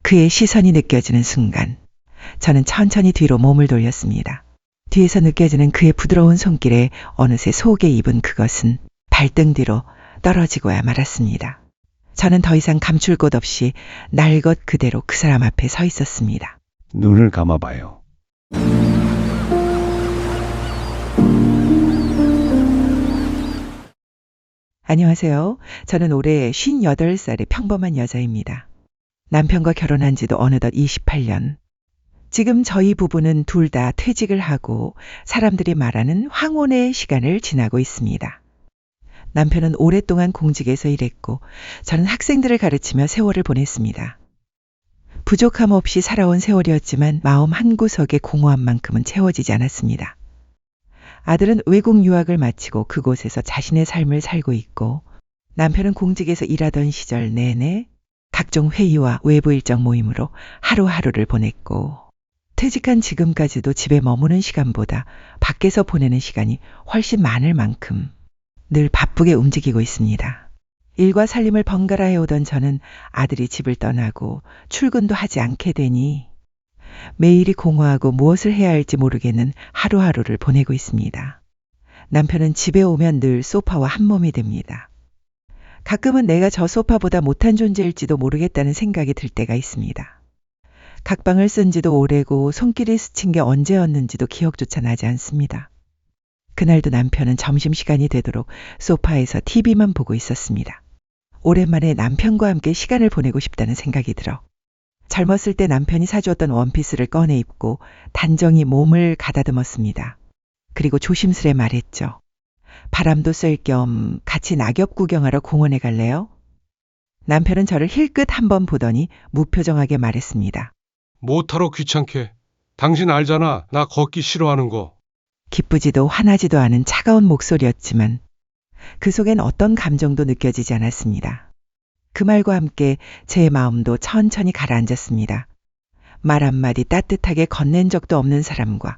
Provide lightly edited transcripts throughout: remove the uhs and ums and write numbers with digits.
그의 시선이 느껴지는 순간 저는 천천히 뒤로 몸을 돌렸습니다. 뒤에서 느껴지는 그의 부드러운 손길에 어느새 속에 입은 그것은 발등 뒤로 떨어지고야 말았습니다. 저는 더 이상 감출 곳 없이 날 것 그대로 그 사람 앞에 서 있었습니다. 눈을 감아봐요. 안녕하세요. 저는 올해 58살의 평범한 여자입니다. 남편과 결혼한 지도 어느덧 28년. 지금 저희 부부는 둘 다 퇴직을 하고 사람들이 말하는 황혼의 시간을 지나고 있습니다. 남편은 오랫동안 공직에서 일했고 저는 학생들을 가르치며 세월을 보냈습니다. 부족함 없이 살아온 세월이었지만 마음 한구석의 공허한 만큼은 채워지지 않았습니다. 아들은 외국 유학을 마치고 그곳에서 자신의 삶을 살고 있고 남편은 공직에서 일하던 시절 내내 각종 회의와 외부 일정 모임으로 하루하루를 보냈고 퇴직한 지금까지도 집에 머무는 시간보다 밖에서 보내는 시간이 훨씬 많을 만큼 늘 바쁘게 움직이고 있습니다. 일과 살림을 번갈아 해오던 저는 아들이 집을 떠나고 출근도 하지 않게 되니 매일이 공허하고 무엇을 해야 할지 모르겠는 하루하루를 보내고 있습니다. 남편은 집에 오면 늘 소파와 한몸이 됩니다. 가끔은 내가 저 소파보다 못한 존재일지도 모르겠다는 생각이 들 때가 있습니다. 각방을 쓴 지도 오래고 손길이 스친 게 언제였는지도 기억조차 나지 않습니다. 그날도 남편은 점심시간이 되도록 소파에서 TV만 보고 있었습니다. 오랜만에 남편과 함께 시간을 보내고 싶다는 생각이 들어 젊었을 때 남편이 사주었던 원피스를 꺼내 입고 단정히 몸을 가다듬었습니다. 그리고 조심스레 말했죠. 바람도 쐴 겸 같이 낙엽 구경하러 공원에 갈래요? 남편은 저를 힐끗 한번 보더니 무표정하게 말했습니다. 못하러 귀찮게. 당신 알잖아. 나 걷기 싫어하는 거. 기쁘지도 화나지도 않은 차가운 목소리였지만 그 속엔 어떤 감정도 느껴지지 않았습니다. 그 말과 함께 제 마음도 천천히 가라앉았습니다. 말 한마디 따뜻하게 건넨 적도 없는 사람과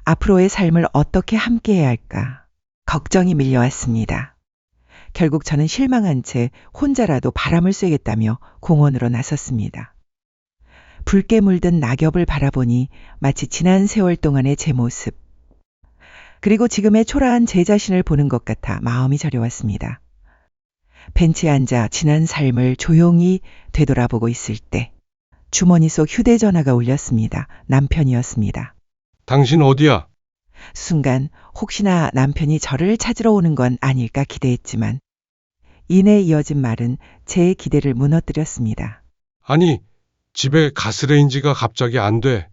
앞으로의 삶을 어떻게 함께해야 할까 걱정이 밀려왔습니다. 결국 저는 실망한 채 혼자라도 바람을 쐬겠다며 공원으로 나섰습니다. 붉게 물든 낙엽을 바라보니 마치 지난 세월 동안의 제 모습 그리고 지금의 초라한 제 자신을 보는 것 같아 마음이 저려왔습니다. 벤치에 앉아 지난 삶을 조용히 되돌아보고 있을 때 주머니 속 휴대전화가 울렸습니다. 남편이었습니다. 당신 어디야? 순간 혹시나 남편이 저를 찾으러 오는 건 아닐까 기대했지만 이내 이어진 말은 제 기대를 무너뜨렸습니다. 아니, 집에 가스레인지가 갑자기 안 돼.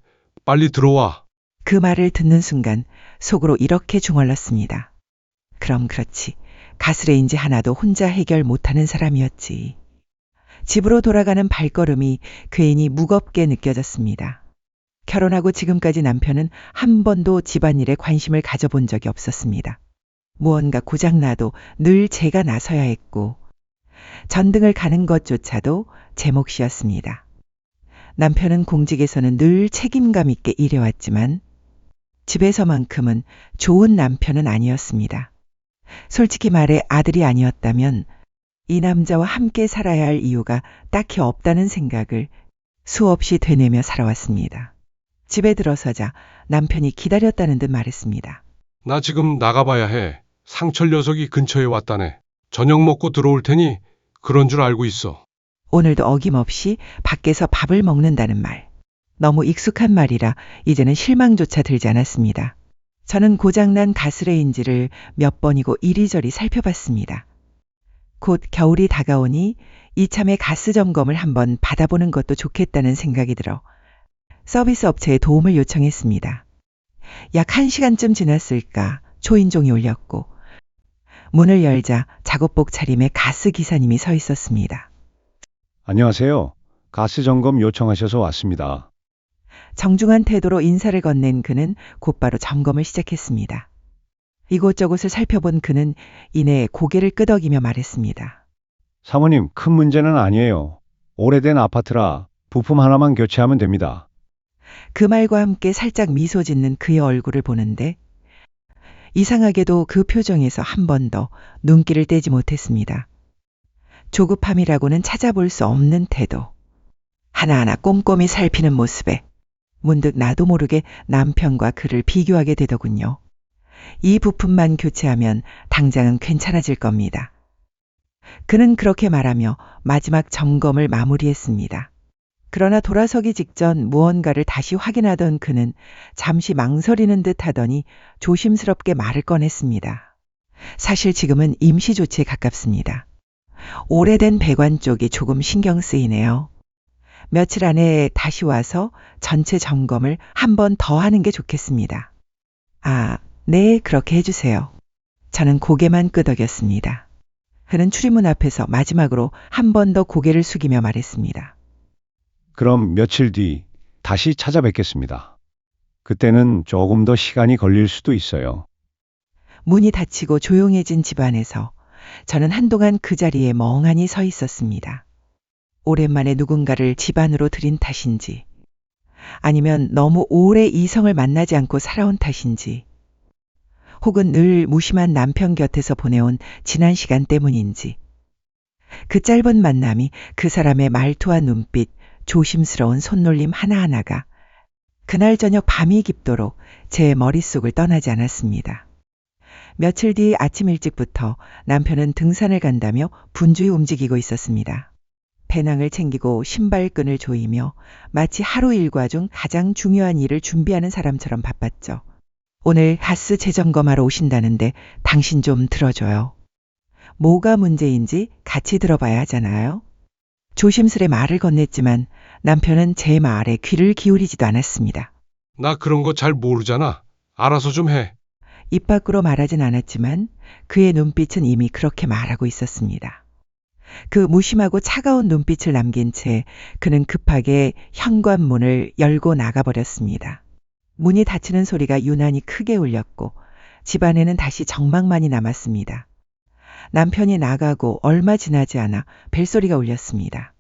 빨리 들어와. 그 말을 듣는 순간 속으로 이렇게 중얼렀습니다. 그럼 그렇지. 가스레인지 하나도 혼자 해결 못하는 사람이었지. 집으로 돌아가는 발걸음이 괜히 무겁게 느껴졌습니다. 결혼하고 지금까지 남편은 한 번도 집안일에 관심을 가져본 적이 없었습니다. 무언가 고장나도 늘 제가 나서야 했고 전등을 가는 것조차도 제 몫이었습니다. 남편은 공직에서는 늘 책임감 있게 일해왔지만 집에서만큼은 좋은 남편은 아니었습니다. 솔직히 말해 아들이 아니었다면 이 남자와 함께 살아야 할 이유가 딱히 없다는 생각을 수없이 되뇌며 살아왔습니다. 집에 들어서자 남편이 기다렸다는 듯 말했습니다. 나 지금 나가봐야 해. 상철 녀석이 근처에 왔다네. 저녁 먹고 들어올 테니 그런 줄 알고 있어. 오늘도 어김없이 밖에서 밥을 먹는다는 말. 너무 익숙한 말이라 이제는 실망조차 들지 않았습니다. 저는 고장난 가스레인지를 몇 번이고 이리저리 살펴봤습니다. 곧 겨울이 다가오니 이참에 가스 점검을 한번 받아보는 것도 좋겠다는 생각이 들어 서비스 업체에 도움을 요청했습니다. 약 1시간쯤 지났을까 초인종이 울렸고 문을 열자 작업복 차림의 가스 기사님이 서 있었습니다. 안녕하세요. 가스 점검 요청하셔서 왔습니다. 정중한 태도로 인사를 건넨 그는 곧바로 점검을 시작했습니다. 이곳저곳을 살펴본 그는 이내 고개를 끄덕이며 말했습니다. 사모님, 큰 문제는 아니에요. 오래된 아파트라 부품 하나만 교체하면 됩니다. 그 말과 함께 살짝 미소 짓는 그의 얼굴을 보는데 이상하게도 그 표정에서 한 번 더 눈길을 떼지 못했습니다. 조급함이라고는 찾아볼 수 없는 태도. 하나하나 꼼꼼히 살피는 모습에 문득 나도 모르게 남편과 그를 비교하게 되더군요. 이 부품만 교체하면 당장은 괜찮아질 겁니다. 그는 그렇게 말하며 마지막 점검을 마무리했습니다. 그러나 돌아서기 직전 무언가를 다시 확인하던 그는 잠시 망설이는 듯 하더니 조심스럽게 말을 꺼냈습니다. 사실 지금은 임시 조치에 가깝습니다. 오래된 배관 쪽이 조금 신경 쓰이네요. 며칠 안에 다시 와서 전체 점검을 한 번 더 하는 게 좋겠습니다. 아, 네, 그렇게 해주세요. 저는 고개만 끄덕였습니다. 그는 출입문 앞에서 마지막으로 한 번 더 고개를 숙이며 말했습니다. 그럼 며칠 뒤 다시 찾아뵙겠습니다. 그때는 조금 더 시간이 걸릴 수도 있어요. 문이 닫히고 조용해진 집안에서 저는 한동안 그 자리에 멍하니 서 있었습니다. 오랜만에 누군가를 집안으로 들인 탓인지, 아니면 너무 오래 이성을 만나지 않고 살아온 탓인지, 혹은 늘 무심한 남편 곁에서 보내온 지난 시간 때문인지, 그 짧은 만남이 그 사람의 말투와 눈빛, 조심스러운 손놀림 하나하나가 그날 저녁 밤이 깊도록 제 머릿속을 떠나지 않았습니다. 며칠 뒤 아침 일찍부터 남편은 등산을 간다며 분주히 움직이고 있었습니다. 배낭을 챙기고 신발끈을 조이며 마치 하루 일과 중 가장 중요한 일을 준비하는 사람처럼 바빴죠. 오늘 가스 재점검하러 오신다는데 당신 좀 들어줘요. 뭐가 문제인지 같이 들어봐야 하잖아요. 조심스레 말을 건넸지만 남편은 제 말에 귀를 기울이지도 않았습니다. 나 그런 거 잘 모르잖아. 알아서 좀 해. 입 밖으로 말하진 않았지만 그의 눈빛은 이미 그렇게 말하고 있었습니다. 그 무심하고 차가운 눈빛을 남긴 채 그는 급하게 현관문을 열고 나가버렸습니다. 문이 닫히는 소리가 유난히 크게 울렸고 집안에는 다시 정막만이 남았습니다. 남편이 나가고 얼마 지나지 않아 벨소리가 울렸습니다.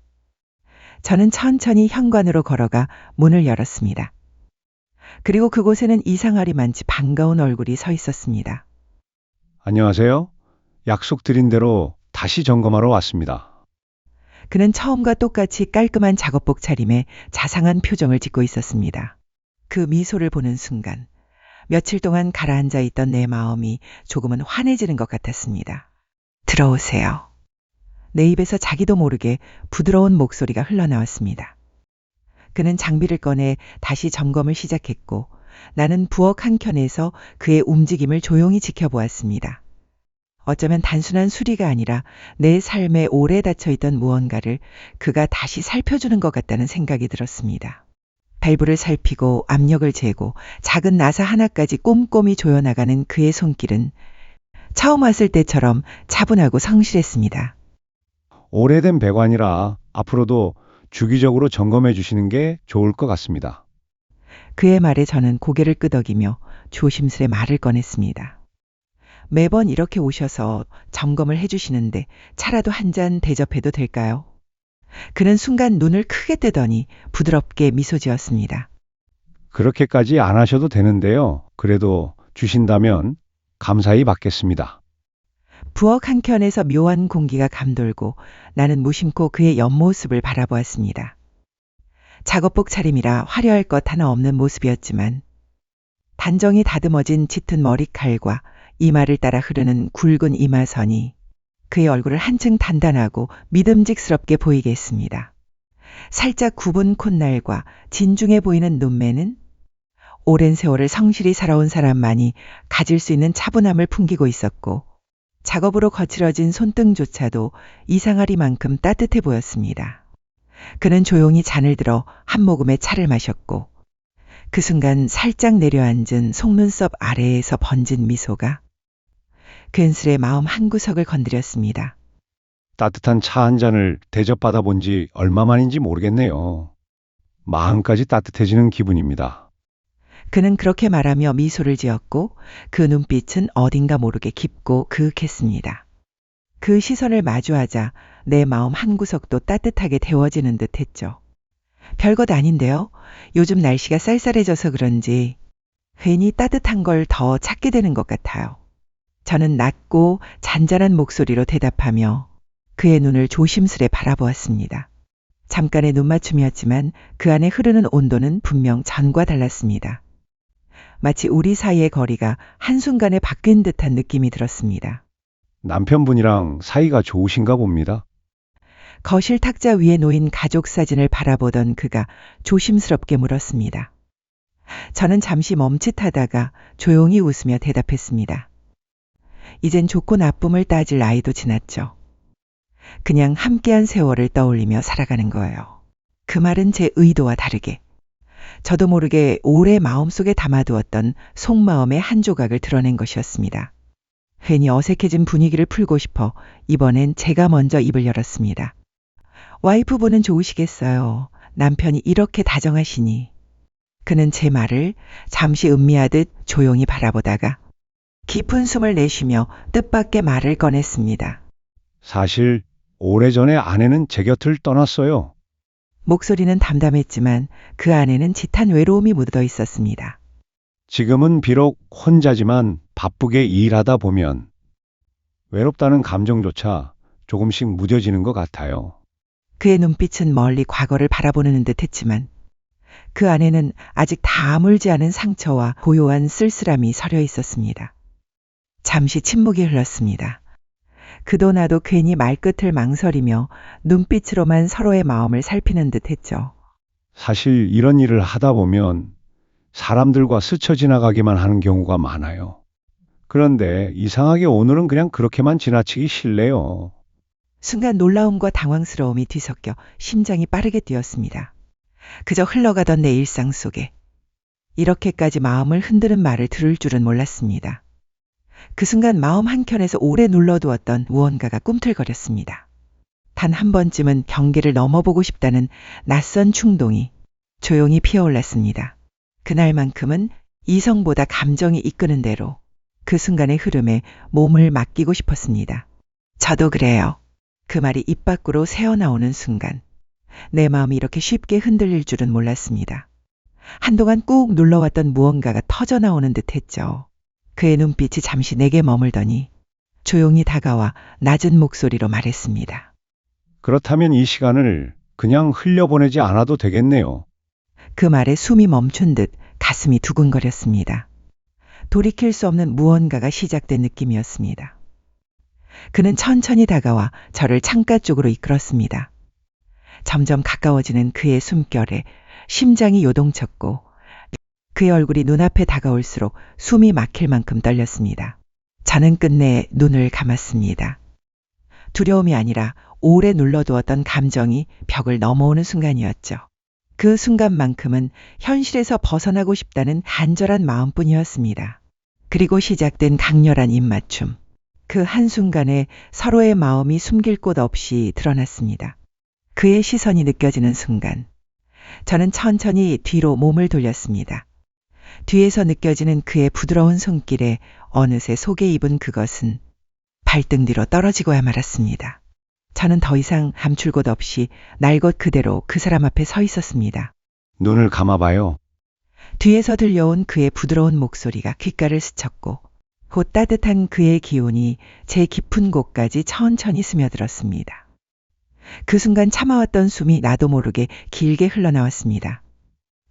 저는 천천히 현관으로 걸어가 문을 열었습니다. 그리고 그곳에는 이상하리만치 반가운 얼굴이 서 있었습니다. 안녕하세요. 약속드린 대로 다시 점검하러 왔습니다. 그는 처음과 똑같이 깔끔한 작업복 차림에 자상한 표정을 짓고 있었습니다. 그 미소를 보는 순간 며칠 동안 가라앉아 있던 내 마음이 조금은 환해지는 것 같았습니다. 들어오세요. 내 입에서 자기도 모르게 부드러운 목소리가 흘러나왔습니다. 그는 장비를 꺼내 다시 점검을 시작했고 나는 부엌 한켠에서 그의 움직임을 조용히 지켜보았습니다. 어쩌면 단순한 수리가 아니라 내 삶에 오래 닫혀있던 무언가를 그가 다시 살펴주는 것 같다는 생각이 들었습니다. 밸브를 살피고 압력을 재고 작은 나사 하나까지 꼼꼼히 조여나가는 그의 손길은 처음 왔을 때처럼 차분하고 성실했습니다. 오래된 배관이라 앞으로도 주기적으로 점검해 주시는 게 좋을 것 같습니다. 그의 말에 저는 고개를 끄덕이며 조심스레 말을 꺼냈습니다. 매번 이렇게 오셔서 점검을 해주시는데 차라도 한 잔 대접해도 될까요? 그는 순간 눈을 크게 뜨더니 부드럽게 미소 지었습니다. 그렇게까지 안 하셔도 되는데요. 그래도 주신다면 감사히 받겠습니다. 부엌 한켠에서 묘한 공기가 감돌고 나는 무심코 그의 옆모습을 바라보았습니다. 작업복 차림이라 화려할 것 하나 없는 모습이었지만 단정히 다듬어진 짙은 머리칼과 이마를 따라 흐르는 굵은 이마선이 그의 얼굴을 한층 단단하고 믿음직스럽게 보이게 했습니다. 살짝 굽은 콧날과 진중해 보이는 눈매는 오랜 세월을 성실히 살아온 사람만이 가질 수 있는 차분함을 풍기고 있었고 작업으로 거칠어진 손등조차도 이상하리만큼 따뜻해 보였습니다. 그는 조용히 잔을 들어 한 모금의 차를 마셨고 그 순간 살짝 내려앉은 속눈썹 아래에서 번진 미소가 괜스레 마음 한구석을 건드렸습니다. 따뜻한 차 한 잔을 대접받아 본 지 얼마만인지 모르겠네요. 마음까지 따뜻해지는 기분입니다. 그는 그렇게 말하며 미소를 지었고 그 눈빛은 어딘가 모르게 깊고 그윽했습니다. 그 시선을 마주하자 내 마음 한구석도 따뜻하게 데워지는 듯 했죠. 별것 아닌데요. 요즘 날씨가 쌀쌀해져서 그런지 괜히 따뜻한 걸 더 찾게 되는 것 같아요. 저는 낮고 잔잔한 목소리로 대답하며 그의 눈을 조심스레 바라보았습니다. 잠깐의 눈맞춤이었지만 그 안에 흐르는 온도는 분명 전과 달랐습니다. 마치 우리 사이의 거리가 한순간에 바뀐 듯한 느낌이 들었습니다. 남편분이랑 사이가 좋으신가 봅니다. 거실 탁자 위에 놓인 가족 사진을 바라보던 그가 조심스럽게 물었습니다. 저는 잠시 멈칫하다가 조용히 웃으며 대답했습니다. 이젠 좋고 나쁨을 따질 나이도 지났죠. 그냥 함께한 세월을 떠올리며 살아가는 거예요. 그 말은 제 의도와 다르게 저도 모르게 오래 마음속에 담아두었던 속마음의 한 조각을 드러낸 것이었습니다. 괜히 어색해진 분위기를 풀고 싶어 이번엔 제가 먼저 입을 열었습니다. 와이프분은 좋으시겠어요. 남편이 이렇게 다정하시니. 그는 제 말을 잠시 음미하듯 조용히 바라보다가 깊은 숨을 내쉬며 뜻밖의 말을 꺼냈습니다. 사실 오래전에 아내는 제 곁을 떠났어요. 목소리는 담담했지만 그 안에는 짙은 외로움이 묻어 있었습니다. 지금은 비록 혼자지만 바쁘게 일하다 보면 외롭다는 감정조차 조금씩 무뎌지는 것 같아요. 그의 눈빛은 멀리 과거를 바라보는 듯 했지만 그 안에는 아직 다 아물지 않은 상처와 고요한 쓸쓸함이 서려 있었습니다. 잠시 침묵이 흘렀습니다. 그도 나도 괜히 말끝을 망설이며 눈빛으로만 서로의 마음을 살피는 듯 했죠. 사실 이런 일을 하다 보면 사람들과 스쳐 지나가기만 하는 경우가 많아요. 그런데 이상하게 오늘은 그냥 그렇게만 지나치기 싫네요. 순간 놀라움과 당황스러움이 뒤섞여 심장이 빠르게 뛰었습니다. 그저 흘러가던 내 일상 속에 이렇게까지 마음을 흔드는 말을 들을 줄은 몰랐습니다. 그 순간 마음 한켠에서 오래 눌러두었던 무언가가 꿈틀거렸습니다. 단 한 번쯤은 경계를 넘어보고 싶다는 낯선 충동이 조용히 피어올랐습니다. 그날만큼은 이성보다 감정이 이끄는 대로 그 순간의 흐름에 몸을 맡기고 싶었습니다. 저도 그래요. 그 말이 입 밖으로 새어나오는 순간 내 마음이 이렇게 쉽게 흔들릴 줄은 몰랐습니다. 한동안 꾹 눌러왔던 무언가가 터져나오는 듯 했죠. 그의 눈빛이 잠시 내게 머물더니 조용히 다가와 낮은 목소리로 말했습니다. 그렇다면 이 시간을 그냥 흘려보내지 않아도 되겠네요. 그 말에 숨이 멈춘 듯 가슴이 두근거렸습니다. 돌이킬 수 없는 무언가가 시작된 느낌이었습니다. 그는 천천히 다가와 저를 창가 쪽으로 이끌었습니다. 점점 가까워지는 그의 숨결에 심장이 요동쳤고 그의 얼굴이 눈앞에 다가올수록 숨이 막힐 만큼 떨렸습니다. 저는 끝내 눈을 감았습니다. 두려움이 아니라 오래 눌러두었던 감정이 벽을 넘어오는 순간이었죠. 그 순간만큼은 현실에서 벗어나고 싶다는 간절한 마음뿐이었습니다. 그리고 시작된 강렬한 입맞춤. 그 한순간에 서로의 마음이 숨길 곳 없이 드러났습니다. 그의 시선이 느껴지는 순간 저는 천천히 뒤로 몸을 돌렸습니다. 뒤에서 느껴지는 그의 부드러운 손길에 어느새 속에 입은 그것은 발등 뒤로 떨어지고야 말았습니다. 저는 더 이상 감출 곳 없이 날 것 그대로 그 사람 앞에 서 있었습니다. 눈을 감아봐요. 뒤에서 들려온 그의 부드러운 목소리가 귓가를 스쳤고 곧 따뜻한 그의 기운이 제 깊은 곳까지 천천히 스며들었습니다. 그 순간 참아왔던 숨이 나도 모르게 길게 흘러나왔습니다.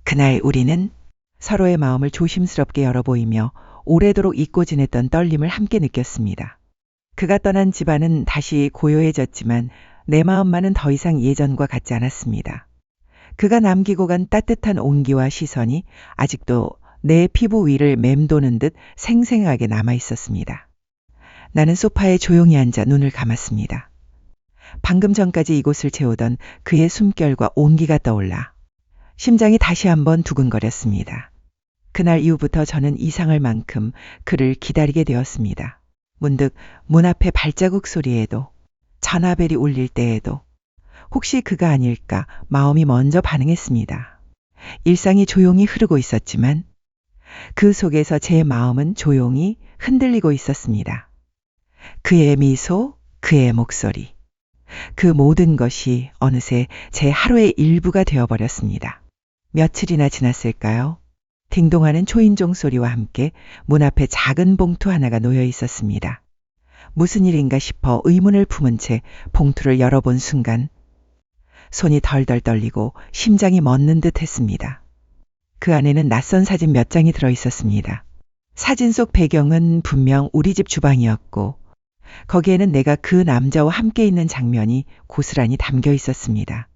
그날 우리는 서로의 마음을 조심스럽게 열어보이며 오래도록 잊고 지냈던 떨림을 함께 느꼈습니다. 그가 떠난 집안은 다시 고요해졌지만 내 마음만은 더 이상 예전과 같지 않았습니다. 그가 남기고 간 따뜻한 온기와 시선이 아직도 내 피부 위를 맴도는 듯 생생하게 남아 있었습니다. 나는 소파에 조용히 앉아 눈을 감았습니다. 방금 전까지 이곳을 채우던 그의 숨결과 온기가 떠올라 심장이 다시 한번 두근거렸습니다. 그날 이후부터 저는 이상할 만큼 그를 기다리게 되었습니다. 문득 문 앞의 발자국 소리에도 전화벨이 울릴 때에도 혹시 그가 아닐까 마음이 먼저 반응했습니다. 일상이 조용히 흐르고 있었지만 그 속에서 제 마음은 조용히 흔들리고 있었습니다. 그의 미소, 그의 목소리, 그 모든 것이 어느새 제 하루의 일부가 되어버렸습니다. 며칠이나 지났을까요? 딩동하는 초인종 소리와 함께 문 앞에 작은 봉투 하나가 놓여 있었습니다. 무슨 일인가 싶어 의문을 품은 채 봉투를 열어본 순간 손이 덜덜 떨리고 심장이 멎는 듯 했습니다. 그 안에는 낯선 사진 몇 장이 들어 있었습니다. 사진 속 배경은 분명 우리 집 주방이었고 거기에는 내가 그 남자와 함께 있는 장면이 고스란히 담겨 있었습니다.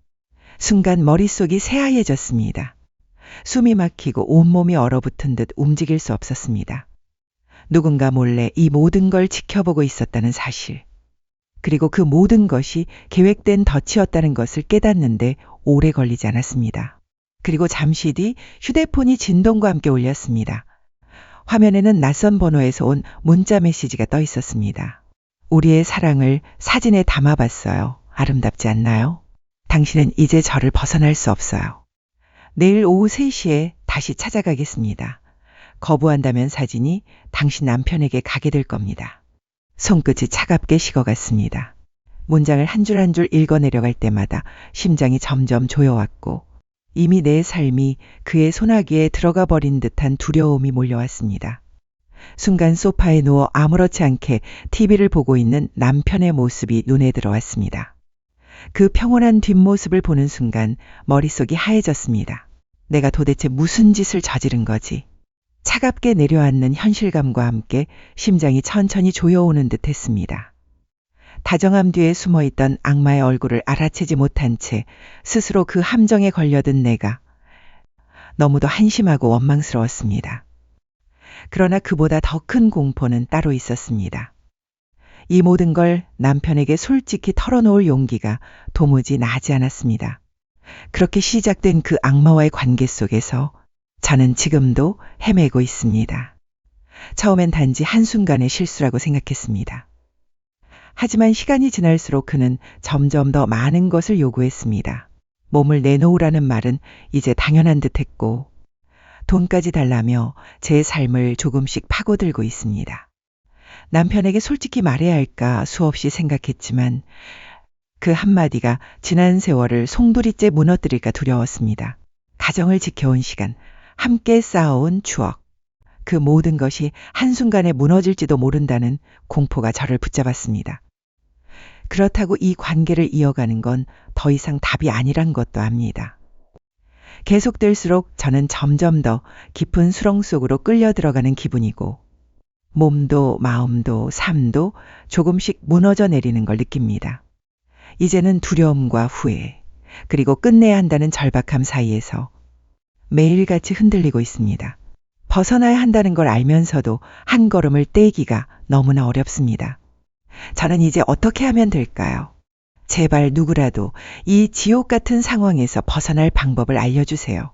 순간 머릿속이 새하얘졌습니다. 숨이 막히고 온몸이 얼어붙은 듯 움직일 수 없었습니다. 누군가 몰래 이 모든 걸 지켜보고 있었다는 사실. 그리고 그 모든 것이 계획된 덫이었다는 것을 깨닫는데 오래 걸리지 않았습니다. 그리고 잠시 뒤 휴대폰이 진동과 함께 울렸습니다. 화면에는 낯선 번호에서 온 문자 메시지가 떠 있었습니다. 우리의 사랑을 사진에 담아봤어요. 아름답지 않나요? 당신은 이제 저를 벗어날 수 없어요. 내일 오후 3시에 다시 찾아가겠습니다. 거부한다면 사진이 당신 남편에게 가게 될 겁니다. 손끝이 차갑게 식어갔습니다. 문장을 한 줄 한 줄 읽어내려갈 때마다 심장이 점점 조여왔고 이미 내 삶이 그의 소나기에 들어가 버린 듯한 두려움이 몰려왔습니다. 순간 소파에 누워 아무렇지 않게 TV를 보고 있는 남편의 모습이 눈에 들어왔습니다. 그 평온한 뒷모습을 보는 순간 머릿속이 하얘졌습니다. 내가 도대체 무슨 짓을 저지른 거지? 차갑게 내려앉는 현실감과 함께 심장이 천천히 조여오는 듯 했습니다. 다정함 뒤에 숨어있던 악마의 얼굴을 알아채지 못한 채 스스로 그 함정에 걸려든 내가 너무도 한심하고 원망스러웠습니다. 그러나 그보다 더 큰 공포는 따로 있었습니다. 이 모든 걸 남편에게 솔직히 털어놓을 용기가 도무지 나지 않았습니다. 그렇게 시작된 그 악마와의 관계 속에서 저는 지금도 헤매고 있습니다. 처음엔 단지 한순간의 실수라고 생각했습니다. 하지만 시간이 지날수록 그는 점점 더 많은 것을 요구했습니다. 몸을 내놓으라는 말은 이제 당연한 듯했고 돈까지 달라며 제 삶을 조금씩 파고들고 있습니다. 남편에게 솔직히 말해야 할까 수없이 생각했지만 그 한마디가 지난 세월을 송두리째 무너뜨릴까 두려웠습니다. 가정을 지켜온 시간, 함께 쌓아온 추억, 그 모든 것이 한순간에 무너질지도 모른다는 공포가 저를 붙잡았습니다. 그렇다고 이 관계를 이어가는 건 더 이상 답이 아니란 것도 압니다. 계속될수록 저는 점점 더 깊은 수렁 속으로 끌려 들어가는 기분이고 몸도 마음도 삶도 조금씩 무너져 내리는 걸 느낍니다. 이제는 두려움과 후회, 그리고 끝내야 한다는 절박함 사이에서 매일같이 흔들리고 있습니다. 벗어나야 한다는 걸 알면서도 한 걸음을 떼기가 너무나 어렵습니다. 저는 이제 어떻게 하면 될까요? 제발 누구라도 이 지옥 같은 상황에서 벗어날 방법을 알려주세요.